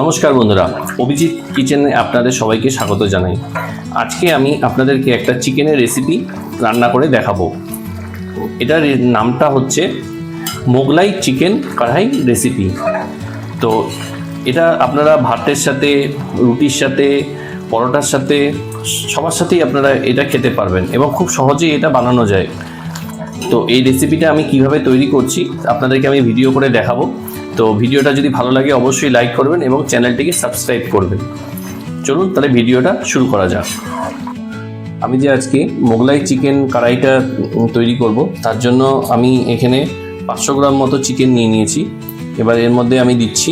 নমস্কার বন্ধুরা, অভিজিৎ কিচেনে আপনাদের সবাইকে স্বাগত জানাই। আজকে আমি আপনাদেরকে একটা চিকেনের রেসিপি রান্না করে দেখাবো। এটার নামটা হচ্ছে মোগলাই চিকেন কড়াই রেসিপি। তো এটা আপনারা ভাতের সাথে, রুটির সাথে, পরোটার সাথে, সবার সাথেই আপনারা এটা খেতে পারবেন এবং খুব সহজেই এটা বানানো যায়। তো এই রেসিপিটা আমি কিভাবে তৈরি করছি আপনাদেরকে আমি ভিডিও করে দেখাবো। তো ভিডিওটা যদি ভালো লাগে অবশ্যই লাইক করবেন এবং চ্যানেলটিকে সাবস্ক্রাইব করবেন। চলুন তাহলে ভিডিওটা শুরু করা যাক। আমি যে আজকে মোগলাই চিকেন কড়াইটা তৈরি করব তার জন্য আমি এখানে 500 গ্রাম মতো চিকেন নিয়ে নিয়েছি। এবার এর মধ্যে আমি দিচ্ছি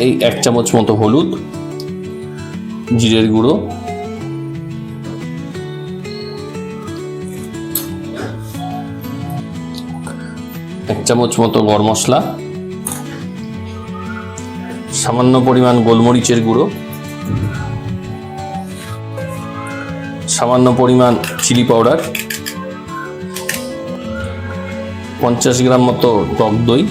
এই 1 চামচ মতো হলুদ, জিরের গুঁড়ো, এক চামচ মতো গরম মশলা, সামান্য পরিমাণ গোলমরিচের গুঁড়ো, সামান্য পরিমাণ চিলি পাউডার, 50 গ্রাম মতো টক দই,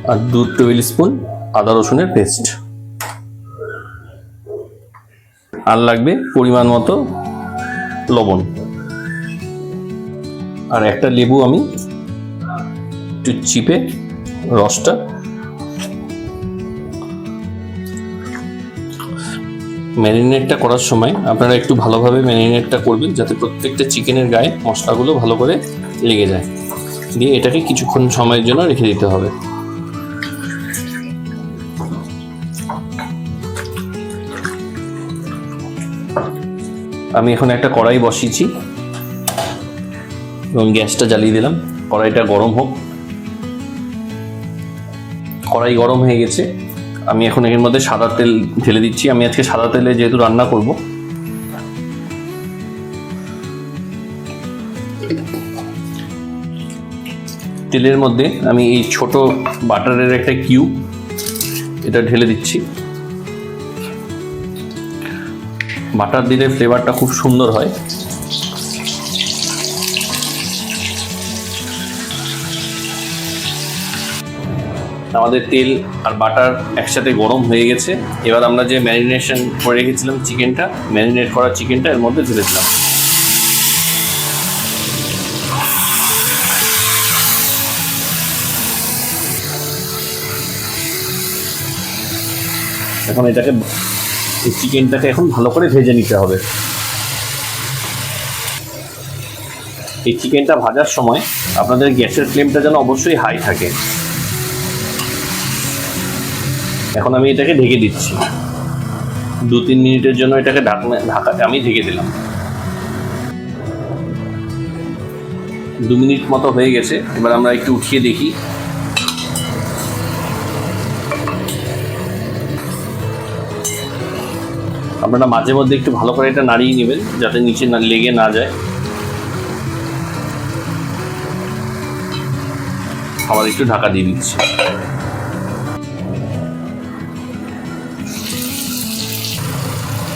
আর 2 টেবিল স্পুন আদা রসুনের পেস্ট। আর লাগবে পরিমাণ মতো লবণ। আর একটা লেবু আমি একটু চিপে রসটা ম্যারিনেটটা করার সময় আপনারা একটু ভালোভাবে ম্যারিনেটটা করবেন যাতে প্রত্যেকটা চিকেনের গায়ে মশলাগুলো ভালো করে লেগে যায়। দিয়ে এটাকে কিছুক্ষণ সময়ের জন্য রেখে দিতে হবে। আমি এখন একটা কড়াই বসিয়েছি এবং গ্যাসটা জ্বালিয়ে দিলাম। কড়াইটা গরম হোক। কড়াই গরম হয়ে গেছে। আমি এখন এর মধ্যে সাদা তেল ঢেলে দিচ্ছি। আমি আজকে সাদা তেলে যেহেতু রান্না করব, তেলের মধ্যে আমি এই ছোট বাটারের একটা কিউব এটা ঢেলে দিচ্ছি। বাটার দিলে ফ্লেভারটা খুব সুন্দর হয়। আমাদের তেল আর বাটার একসাথে গরম হয়ে গেছে। এবার আমরা যে ম্যারিনেশন করে রেখেছিলাম চিকেনটা, ম্যারিনেট করা চিকেনটা এর মধ্যে ঢেলে দিলাম। এখন এই চিকেনটাকে এখন ভালো করে ভেজে নিতে হবে। এই চিকেনটা ভাজার সময় আপনাদের গ্যাসের ফ্লেমটা যেন অবশ্যই হাই থাকে। এখন আমি এটাকে ঢেকে দিচ্ছি 2-3 মিনিটের জন্য। এটাকে ঢাকাতে আমি ঢেকে দিলাম। 2 মিনিট মতো হয়ে গেছে। এবার আমরা একটু উঠিয়ে দেখি। আপনারা মাঝে মধ্যে একটু ভালো করে এটা নাড়িয়ে নেবেন যাতে নিচে লেগে না যায়। আবার একটু ঢাকা দিয়ে দিচ্ছি।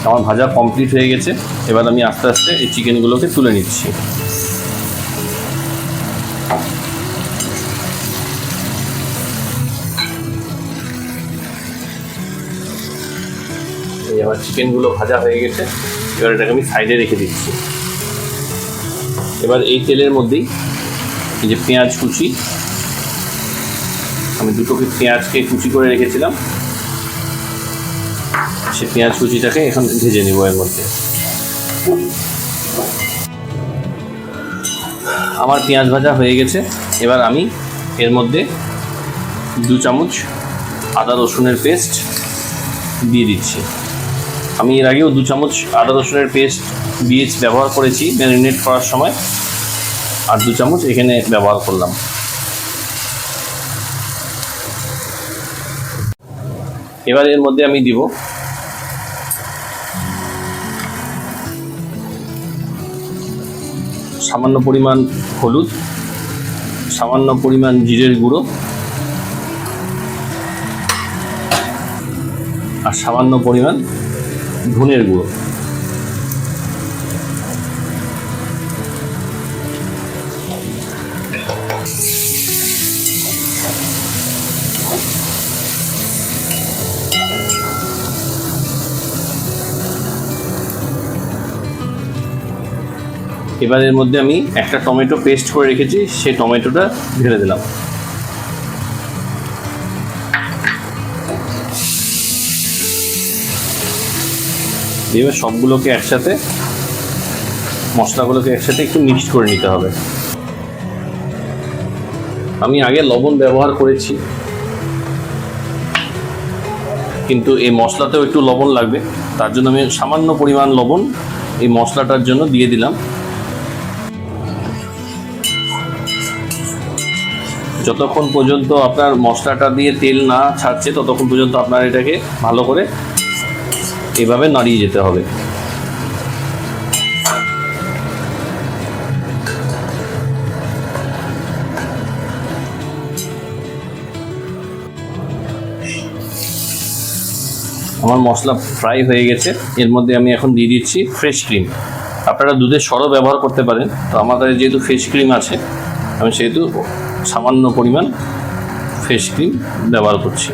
আমার ভাজা কমপ্লিট হয়ে গেছে। এবার আমি আস্তে আস্তে এই চিকেনগুলোকে তুলে নিচ্ছি। আমার চিকেনগুলো ভাজা হয়ে গেছে। এবার এটাকে আমি সাইডে রেখে দিচ্ছি। এবার এই তেলের মধ্যেই এই যে পেঁয়াজ কুচি, আমি দুটোকে পেঁয়াজকে কুচি করে রেখেছিলাম, সে পেঁয়াজ কুচিটাকে এখন ভেজে নেব এর মধ্যে। আমার পেঁয়াজ ভাজা হয়ে গেছে। এবার আমি এর মধ্যে 2 চামচ আদা রসুনের পেস্ট দিয়ে দিচ্ছি। আমি এর আগেও 2 চামচ আদা রসুনের পেস্ট ব্যবহার করেছি ম্যারিনেট করার সময়, আর 2 চামচ এখানে ব্যবহার করলাম। এবার এর মধ্যে আমি দিব সামান্য পরিমাণ হলুদ, সামান্য পরিমাণ জিরের গুঁড়ো, আর সামান্য পরিমাণ ধনের গুঁড়ো। এবার এর মধ্যে আমি একটা টমেটো পেস্ট করে রেখেছি, সেই টমেটোটা ঢেলে দিলাম। এবার সবগুলোকে একসাথে, মশলাগুলোকে একসাথে একটু মিক্সড করে নিতে হবে। আমি আগে লবণ ব্যবহার করেছি, কিন্তু এই মশলাতেও একটু লবণ লাগবে, তার জন্য আমি সামান্য পরিমাণ লবণ এই মশলাটার জন্য দিয়ে দিলাম। যতক্ষণ পর্যন্ত আপনার মশলাটা দিয়ে তেল না ছাড়ছে ততক্ষণ পর্যন্ত আপনার এটাকে ভালো করে এভাবে নাড়িয়ে যেতে হবে। আমার মশলা ফ্রাই হয়ে গেছে, এর মধ্যে আমি এখন দিয়ে দিচ্ছি ফ্রেশ ক্রিম। আপনারা দুধের সরও ব্যবহার করতে পারেন, তো আমাদের যেহেতু ফ্রেশ ক্রিম আছে আমি সেহেতু সামান্য পরিমাণ ফ্রেশ ক্রিম ব্যবহার করছি।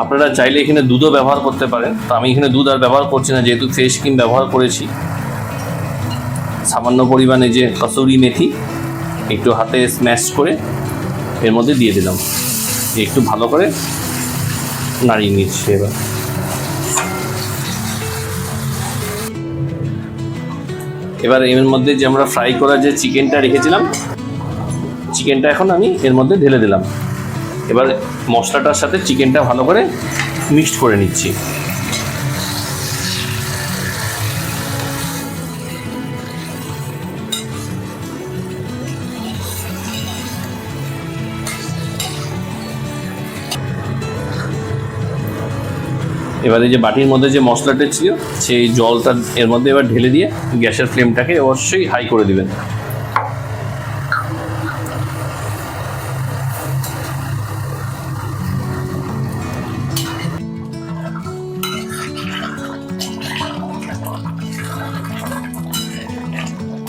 আপনারা চাইলে এখানে দুধও ব্যবহার করতে পারেন, তো আমি এখানে দুধ আর ব্যবহার করছি না, যেহেতু ফ্রেশ ক্রিম ব্যবহার করেছি। সামান্য পরিমাণে যে কসুরি মেথি একটু হাতে স্ম্যাশ করে এর মধ্যে দিয়ে দিলাম, একটু ভালো করে নাড়িয়ে নিচ্ছি। এবার এর মধ্যে যে আমরা ফ্রাই করা যে চিকেনটা রেখেছিলাম, চিকেনটা এখন আমি এর মধ্যে ঢেলে দিলাম। এবার মশলাটার সাথে চিকেনটা ভালো করে মিক্সড করে নিচ্ছি। এবারে যে বাটির মধ্যে যে মশলাটা ছিল সেই জলটা এর মধ্যে এবার ঢেলে দিয়ে গ্যাসের ফ্লেমটাকে অবশ্যই হাই করে দিবেন।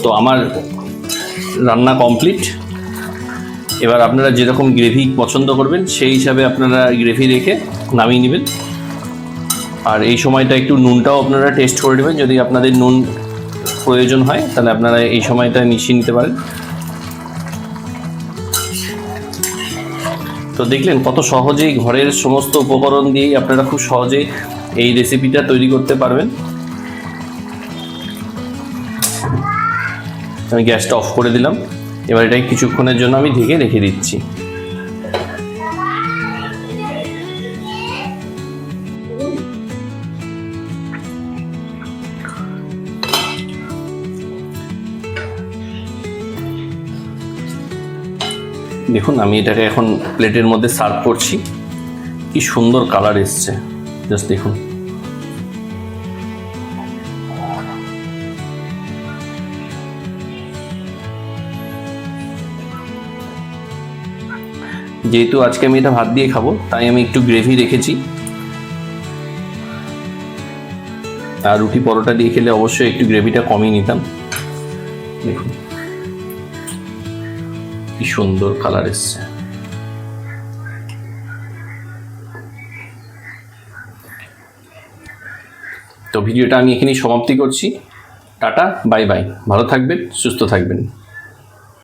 তো আমার রান্না কমপ্লিট। এবার আপনারা যেরকম গ্রেভি পছন্দ করবেন সেই হিসাবে আপনারা গ্রেভি রেখে নামিয়ে নেবেন। আর এই সময়টা একটু নুনটাও আপনারা টেস্ট করে নেবেন, যদি আপনাদের নুন প্রয়োজন হয় তাহলে আপনারা এই সময়টা মিশিয়ে নিতে পারেন। তো দেখলেন কত সহজেই ঘরের সমস্ত উপকরণ দিয়েই আপনারা খুব সহজেই এই রেসিপিটা তৈরি করতে পারবেন। আমি গ্যাসটা অফ করে দিলাম। এবার এটাকে কিছুক্ষণের জন্য আমি ঢেকে রেখে দিচ্ছি। দেখুন আমি এটাকে এখন প্লেটের মধ্যে সার্ভ করছি। কি সুন্দর কালার এসছে, জাস্ট দেখুন। যেহেতু আজকে আমি এটা ভাত দিয়ে খাবো তাই আমি একটু গ্রেভি রেখেছি, আর রুটি পরোটা দিয়ে খেলে অবশ্যই একটু গ্রেভিটা কমিয়ে নিতাম। দেখুন কি সুন্দর কালার এসছে। তো ভিডিওটা আমি এখানেই সমাপ্তি করছি। টাটা, বাই বাই, ভালো থাকবেন, সুস্থ থাকবেন।